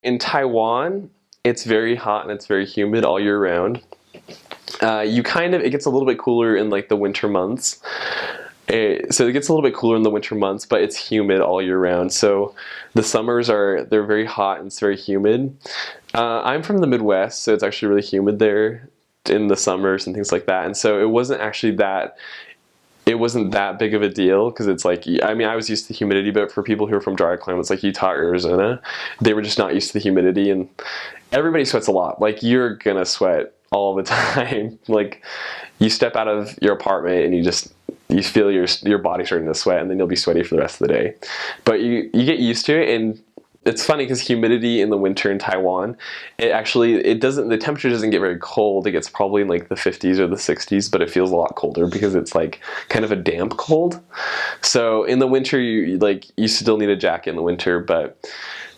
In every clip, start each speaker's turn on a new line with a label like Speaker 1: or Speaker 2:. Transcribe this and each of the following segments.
Speaker 1: In Taiwan, it's very hot and it's very humid all year round. It gets a little bit cooler in like the winter months. So it gets a little bit cooler in the winter months, but it's humid all year round. So the they're very hot and it's very humid. I'm from the Midwest, so it's actually really humid there in the summers and things like that. And so it wasn't that big of a deal because it's like, I mean, I was used to humidity, but for people who are from drier climates like Utah or Arizona, they were just not used to the humidity, and everybody sweats a lot. Like, you're gonna sweat all the time. Like, you step out of your apartment and you feel your body starting to sweat, and then you'll be sweaty for the rest of the day. But you get used to it, and it's funny because humidity in the winter in Taiwan, the temperature doesn't get very cold. It gets probably in like the 50s or the 60s, but it feels a lot colder because it's like kind of a damp cold. So in the winter, you still need a jacket in the winter, but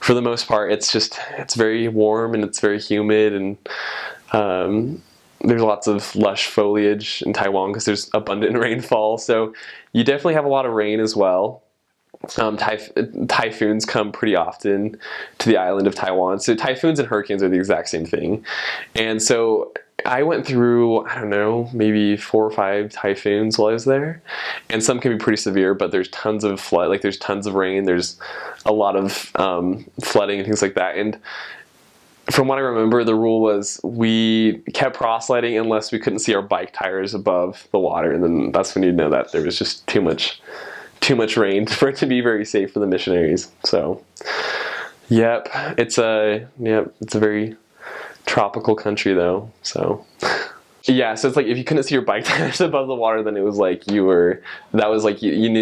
Speaker 1: for the most part, it's very warm and it's very humid, and there's lots of lush foliage in Taiwan because there's abundant rainfall. So you definitely have a lot of rain as well. Typhoons come pretty often to the island of Taiwan. So typhoons and hurricanes are the exact same thing. And so I went through, I don't know, maybe 4 or 5 typhoons while I was there. And some can be pretty severe, but there's tons of flood, like there's tons of rain, there's a lot of flooding and things like that. And from what I remember, the rule was we kept cross-sliding unless we couldn't see our bike tires above the water. And then that's when you'd know that there was just too much rain for it to be very safe for the missionaries. So, it's a very tropical country though. So, yeah, so it's like if you couldn't see your bike tires above the water, then it was like you knew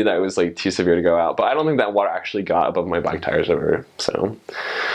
Speaker 1: that it was like too severe to go out. But I don't think that water actually got above my bike tires ever. So.